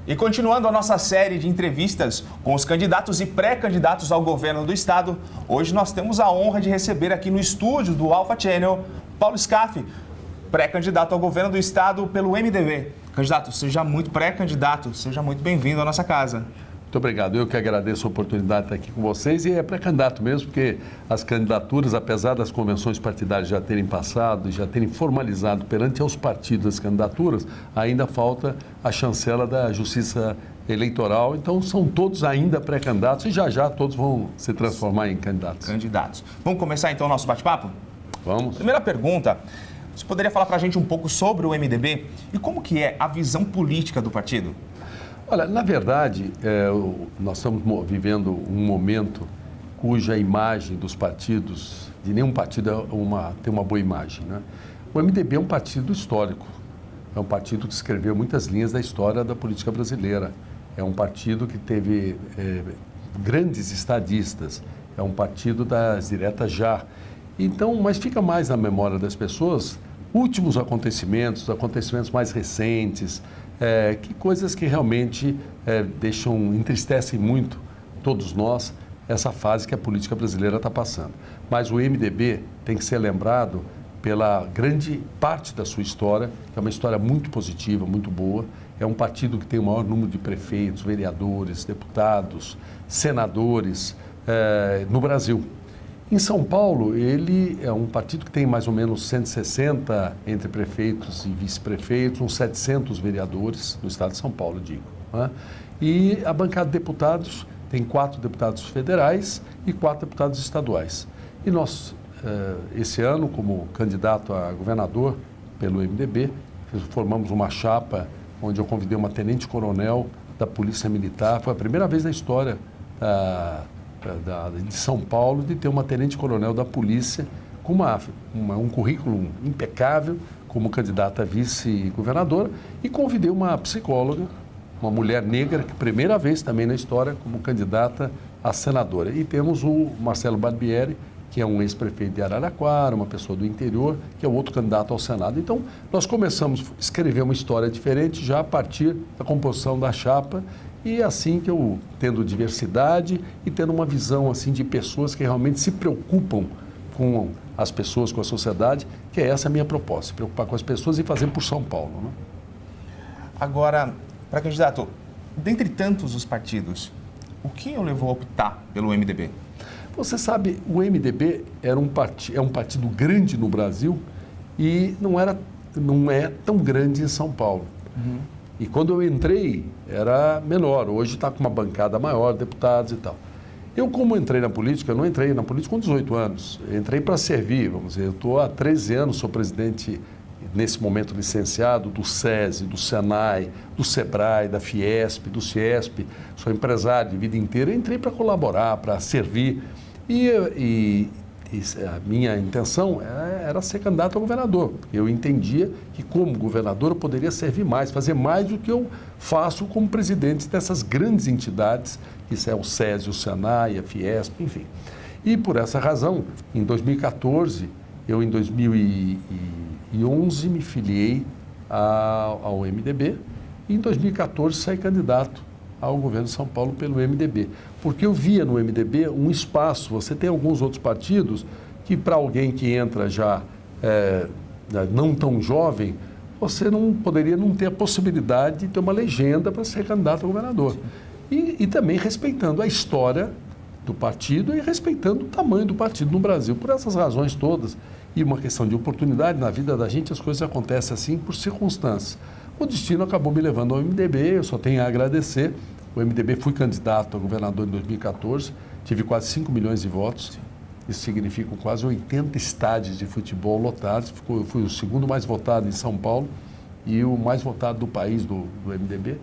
E continuando a nossa série de entrevistas com os candidatos e pré-candidatos ao governo do estado, hoje nós temos a honra de receber aqui no estúdio do Alpha Channel, Paulo Scaff, pré-candidato ao governo do estado pelo MDB. Candidato, seja muito pré-candidato, seja muito bem-vindo à nossa casa. Muito obrigado. Eu que agradeço a oportunidade de estar aqui com vocês e é pré-candidato mesmo, porque as candidaturas, apesar das convenções partidárias já terem passado e já terem formalizado perante aos partidos as candidaturas, ainda falta a chancela da Justiça Eleitoral, então são todos ainda pré-candidatos e já todos vão se transformar em candidatos. Vamos começar então o nosso bate-papo? Vamos. Primeira pergunta, você poderia falar para a gente um pouco sobre o MDB e como que é a visão política do partido? Olha, na verdade, nós estamos vivendo um momento cuja imagem dos partidos, de nenhum partido tem uma boa imagem, né? O MDB é um partido histórico, é um partido que escreveu muitas linhas da história da política brasileira, é um partido que teve grandes estadistas, é um partido das diretas já. Então, mas fica mais na memória das pessoas últimos acontecimentos, acontecimentos mais recentes, que coisas que realmente entristecem muito todos nós, essa fase que a política brasileira está passando. Mas o MDB tem que ser lembrado pela grande parte da sua história, que é uma história muito positiva, muito boa. É um partido que tem o maior número de prefeitos, vereadores, deputados, senadores no Brasil. Em São Paulo, ele é um partido que tem mais ou menos 160 entre prefeitos e vice-prefeitos, uns 700 vereadores no estado de São Paulo, digo, né? E a bancada de deputados tem 4 deputados federais e 4 deputados estaduais. E nós, esse ano, como candidato a governador pelo MDB, formamos uma chapa onde eu convidei uma tenente-coronel da Polícia Militar. Foi a primeira vez na história de São Paulo de ter uma tenente-coronel da polícia com um currículo impecável como candidata a vice-governadora e convidei uma psicóloga, uma mulher negra, que primeira vez também na história como candidata a senadora. E temos o Marcelo Barbieri, que é um ex-prefeito de Araraquara, uma pessoa do interior, que é o outro candidato ao Senado. Então, nós começamos a escrever uma história diferente já a partir da composição da chapa. E assim que eu, tendo diversidade e tendo uma visão assim de pessoas que realmente se preocupam com as pessoas, com a sociedade, que é essa a minha proposta, se preocupar com as pessoas e fazer por São Paulo, né? Agora, para candidato, dentre tantos os partidos, o que o levou a optar pelo MDB? Você sabe, o MDB é um partido grande no Brasil e não é tão grande em São Paulo. Uhum. E quando eu entrei, era menor. Hoje está com uma bancada maior, deputados e tal. Eu, como entrei na política, eu não entrei na política com 18 anos. Eu entrei para servir, vamos dizer. Eu estou há 13 anos, sou presidente, nesse momento licenciado, do SESI, do SENAI, do SEBRAE, da Fiesp, do CIESP. Sou empresário de vida inteira. Eu entrei para colaborar, para servir. E a minha intenção era ser candidato a governador. Eu entendia que, como governador, eu poderia servir mais, fazer mais do que eu faço como presidente dessas grandes entidades, que é o SESI, o SENAI, a Fiesp, enfim. E, por essa razão, em 2014, eu, em 2011, me filiei ao MDB e, em 2014, saí candidato ao governo de São Paulo pelo MDB. Porque eu via no MDB um espaço. Você tem alguns outros partidos que, para alguém que entra já não tão jovem, você não poderia não ter a possibilidade de ter uma legenda para ser candidato a governador. E também respeitando a história do partido e respeitando o tamanho do partido no Brasil. Por essas razões todas, e uma questão de oportunidade, na vida da gente as coisas acontecem assim por circunstâncias. O destino acabou me levando ao MDB, eu só tenho a agradecer. O MDB, fui candidato a governador em 2014, tive quase 5 milhões de votos. Isso significa quase 80 estádios de futebol lotados. Eu fui o segundo mais votado em São Paulo e o mais votado do país do MDB.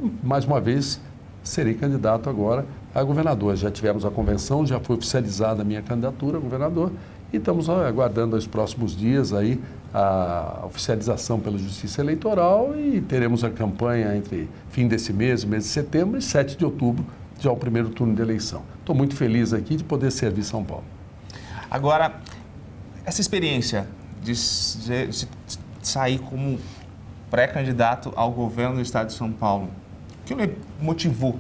E, mais uma vez, serei candidato agora a governador. Já tivemos a convenção, já foi oficializada a minha candidatura a governador e estamos aguardando os próximos dias aí a oficialização pela Justiça Eleitoral e teremos a campanha entre fim desse mês, mês de setembro e 7 de outubro, já o primeiro turno de eleição. Estou muito feliz aqui de poder servir São Paulo. Agora, essa experiência de sair como pré-candidato ao governo do estado de São Paulo, o que lhe motivou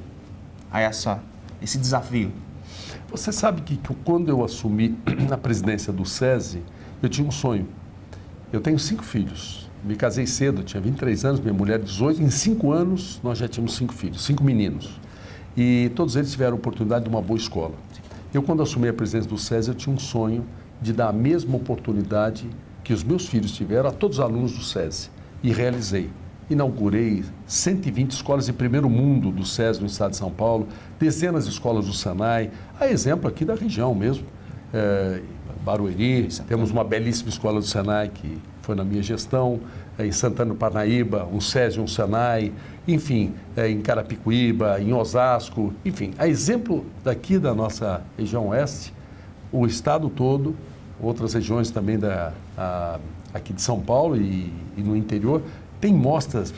a esse desafio? Você sabe que quando eu assumi a presidência do SESI, eu tinha um sonho. Eu tenho 5 filhos. Me casei cedo, tinha 23 anos, minha mulher 18. Em 5 anos, nós já tínhamos 5 filhos, 5 meninos. E todos eles tiveram a oportunidade de uma boa escola. Eu, quando assumi a presidência do SESI, eu tinha um sonho de dar a mesma oportunidade que os meus filhos tiveram a todos os alunos do SESI. E realizei. Inaugurei 120 escolas de primeiro mundo do SESI no estado de São Paulo, dezenas de escolas do Senai, a exemplo aqui da região mesmo, Barueri, temos uma belíssima escola do Senai que foi na minha gestão, em Santana do Parnaíba, um SESI, um Senai, enfim, em Carapicuíba, em Osasco, enfim, a exemplo daqui da nossa região oeste, o estado todo, outras regiões também aqui de São Paulo e no interior, tem mostras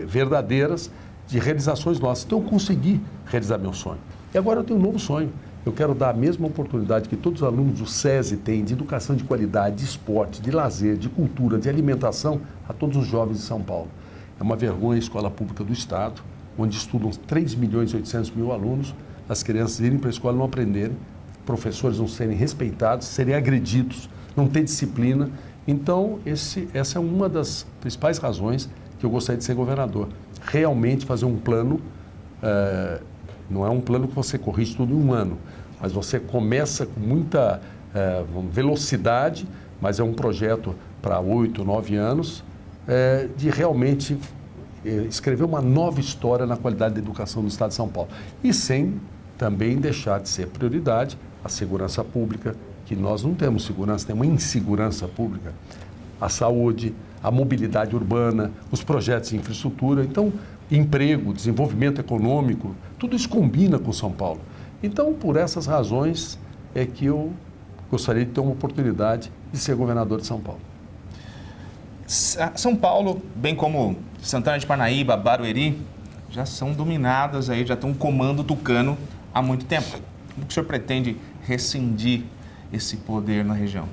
verdadeiras de realizações nossas. Então, eu consegui realizar meu sonho. E agora eu tenho um novo sonho. Eu quero dar a mesma oportunidade que todos os alunos do SESI têm de educação de qualidade, de esporte, de lazer, de cultura, de alimentação a todos os jovens de São Paulo. É uma vergonha a escola pública do Estado, onde estudam 3.800.000 alunos, as crianças irem para a escola e não aprenderem, professores não serem respeitados, serem agredidos, não ter disciplina. Então, essa é uma das principais razões que eu gostaria de ser governador. Realmente fazer um plano, não é um plano que você corrige tudo em um ano, mas você começa com muita velocidade, mas é um projeto para 8, 9 anos, de realmente escrever uma nova história na qualidade da educação do Estado de São Paulo. E sem também deixar de ser prioridade a segurança pública, que nós não temos segurança, temos insegurança pública, a saúde, a mobilidade urbana, os projetos de infraestrutura, então, emprego, desenvolvimento econômico, tudo isso combina com São Paulo. Então, por essas razões, é que eu gostaria de ter uma oportunidade de ser governador de São Paulo. São Paulo, bem como Santana de Parnaíba, Barueri, já são dominadas aí, já estão um comando tucano há muito tempo. Como que o senhor pretende rescindir esse poder na região?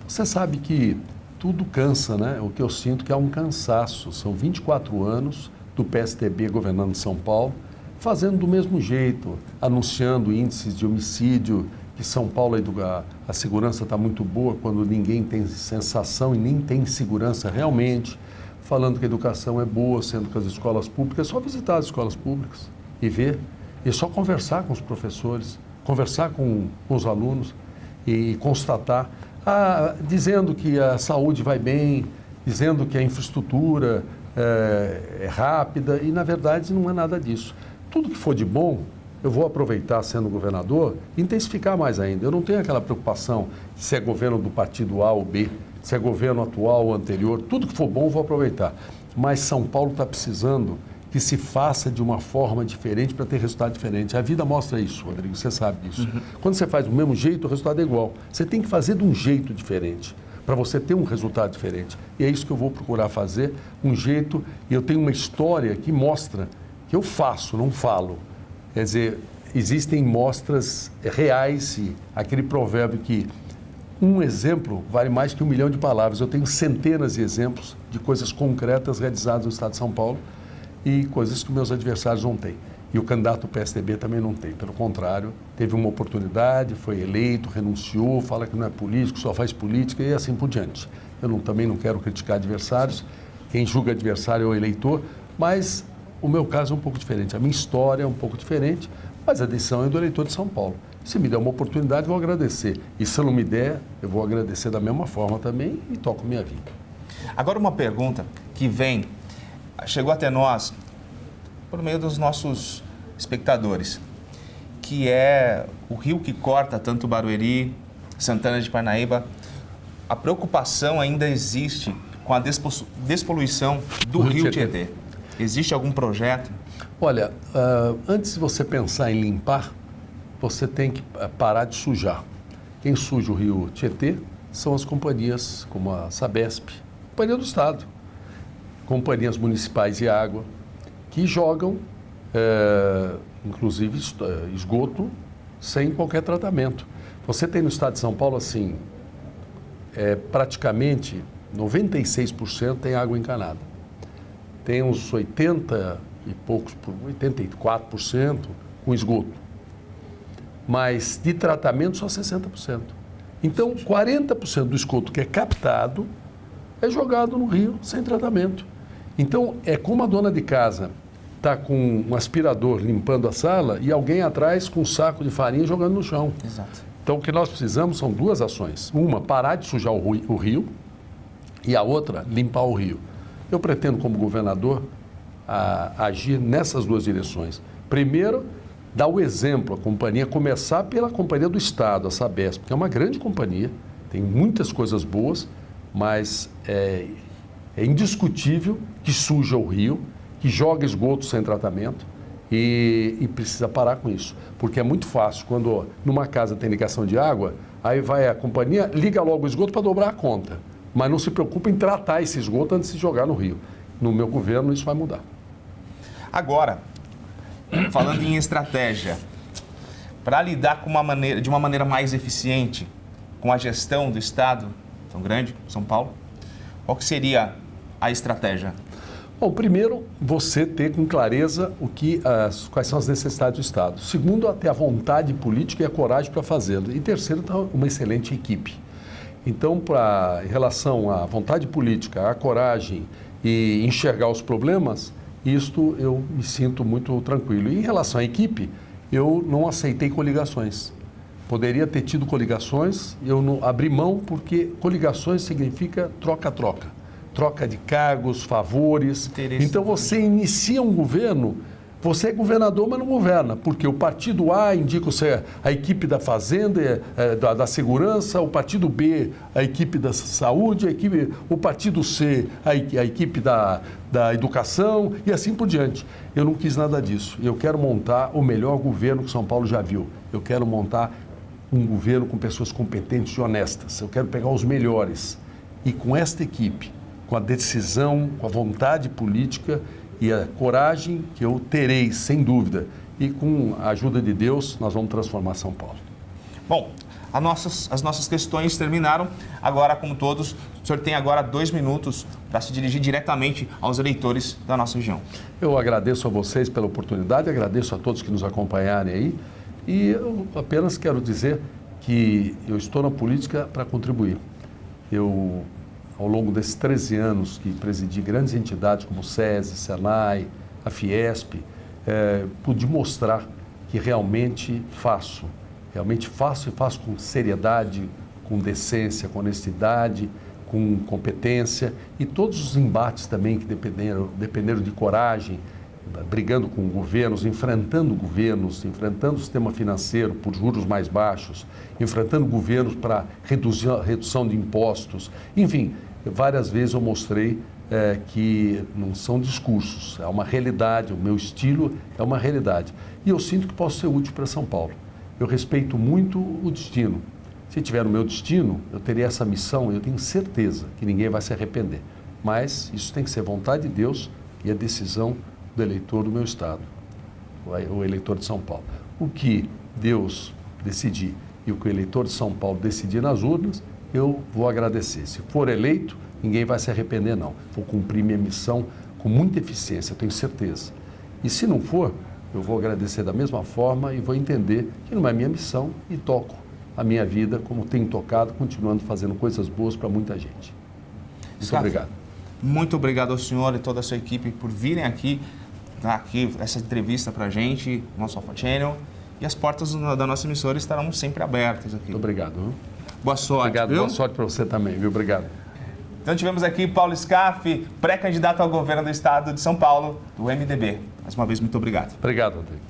Você sabe que tudo cansa, né? O que eu sinto que é um cansaço. São 24 anos do PSDB governando São Paulo, fazendo do mesmo jeito, anunciando índices de homicídio, que São Paulo a segurança está muito boa quando ninguém tem sensação e nem tem segurança realmente, falando que a educação é boa, sendo que as escolas públicas, é só visitar as escolas públicas e ver, e só conversar com os professores, conversar com os alunos e constatar, dizendo que a saúde vai bem, dizendo que a infraestrutura é rápida e, na verdade, não é nada disso. Tudo que for de bom, eu vou aproveitar sendo governador e intensificar mais ainda. Eu não tenho aquela preocupação se é governo do partido A ou B, se é governo atual ou anterior. Tudo que for bom, eu vou aproveitar. Mas São Paulo está precisando que se faça de uma forma diferente para ter resultado diferente. A vida mostra isso, Rodrigo, você sabe disso. Uhum. Quando você faz do mesmo jeito, o resultado é igual. Você tem que fazer de um jeito diferente para você ter um resultado diferente. E é isso que eu vou procurar fazer, um jeito, e eu tenho uma história que mostra que eu faço, não falo. Quer dizer, existem mostras reais, e aquele provérbio que um exemplo vale mais que 1 milhão de palavras. Eu tenho centenas de exemplos de coisas concretas realizadas no Estado de São Paulo e coisas que meus adversários não têm. E o candidato do PSDB também não tem. Pelo contrário, teve uma oportunidade, foi eleito, renunciou, fala que não é político, só faz política e assim por diante. Eu também não quero criticar adversários. Quem julga adversário é o eleitor, mas o meu caso é um pouco diferente. A minha história é um pouco diferente, mas a decisão é do eleitor de São Paulo. Se me der uma oportunidade, eu vou agradecer. E se não me der, eu vou agradecer da mesma forma também e toco minha vida. Agora uma pergunta que chegou até nós por meio dos nossos espectadores, que é o rio que corta tanto Barueri, Santana de Parnaíba. A preocupação ainda existe com a despoluição do rio Tietê. Existe algum projeto? Olha, antes de você pensar em limpar, você tem que parar de sujar. Quem suja o rio Tietê são as companhias como a Sabesp, Companhia do Estado, companhias municipais de água, que jogam inclusive esgoto sem qualquer tratamento. Você tem no estado de São Paulo, assim, praticamente 96% tem água encanada. Tem uns 80 e poucos, 84% com esgoto. Mas de tratamento só 60%. Então, 40% do esgoto que é captado é jogado no rio sem tratamento. Então, é como a dona de casa está com um aspirador limpando a sala e alguém atrás com um saco de farinha jogando no chão. Exato. Então, o que nós precisamos são duas ações. Uma, parar de sujar o rio e a outra, limpar o rio. Eu pretendo, como governador, agir nessas duas direções. Primeiro, dar o exemplo à companhia, começar pela companhia do Estado, a Sabesp, que é uma grande companhia, tem muitas coisas boas, mas é indiscutível que suja o rio, que joga esgoto sem tratamento e precisa parar com isso. Porque é muito fácil, quando numa casa tem ligação de água, aí vai a companhia, liga logo o esgoto para dobrar a conta, mas não se preocupa em tratar esse esgoto antes de jogar no rio. No meu governo isso vai mudar. Agora, falando em estratégia, para lidar de uma maneira mais eficiente com a gestão do Estado tão grande, São Paulo, qual que seria a estratégia? Bom, primeiro, você ter com clareza quais são as necessidades do Estado. Segundo, ter a vontade política e a coragem para fazê-lo. E terceiro, uma excelente equipe. Então, em relação à vontade política, à coragem e enxergar os problemas, isto eu me sinto muito tranquilo. E em relação à equipe, eu não aceitei coligações. Poderia ter tido coligações, eu não abri mão porque coligações significa troca-troca. Troca de cargos, favores. Então você inicia um governo, você é governador, mas não governa, porque o partido A indica a equipe da Fazenda, da Segurança, o partido B, a equipe da Saúde, o partido C, a equipe da Educação e assim por diante. Eu não quis nada disso. Eu quero montar o melhor governo que São Paulo já viu. Eu quero montar um governo com pessoas competentes e honestas. Eu quero pegar os melhores. E com esta equipe, com a decisão, com a vontade política e a coragem que eu terei, sem dúvida. E com a ajuda de Deus, nós vamos transformar São Paulo. Bom, as nossas questões terminaram. Agora, como todos, o senhor tem agora 2 minutos para se dirigir diretamente aos eleitores da nossa região. Eu agradeço a vocês pela oportunidade, agradeço a todos que nos acompanharem aí. E eu apenas quero dizer que eu estou na política para contribuir. Eu, ao longo desses 13 anos que presidi grandes entidades como o SESI, Senai, a Fiesp, pude mostrar que realmente faço e faço com seriedade, com decência, com honestidade, com competência e todos os embates também que dependeram de coragem, brigando com governos, enfrentando o sistema financeiro por juros mais baixos, enfrentando governos para redução de impostos, enfim, várias vezes eu mostrei que não são discursos, é uma realidade, o meu estilo é uma realidade. E eu sinto que posso ser útil para São Paulo. Eu respeito muito o destino. Se tiver no meu destino, eu teria essa missão, eu tenho certeza que ninguém vai se arrepender. Mas isso tem que ser vontade de Deus e a decisão do eleitor do meu estado, o eleitor de São Paulo. O que Deus decidir e o que o eleitor de São Paulo decidir nas urnas, eu vou agradecer. Se for eleito, ninguém vai se arrepender, não. Vou cumprir minha missão com muita eficiência, eu tenho certeza. E se não for, eu vou agradecer da mesma forma e vou entender que não é minha missão e toco a minha vida como tenho tocado, continuando fazendo coisas boas para muita gente. Muito obrigado. Muito obrigado ao senhor e toda a sua equipe por virem aqui, dar aqui essa entrevista para a gente, nosso Alpha Channel. E as portas da nossa emissora estarão sempre abertas aqui. Muito obrigado. Viu? Boa sorte. Obrigado, viu? Boa sorte para você também, viu? Obrigado. Então tivemos aqui Paulo Scaff, pré-candidato ao governo do estado de São Paulo, do MDB. Mais uma vez, muito obrigado. Obrigado, Rodrigo.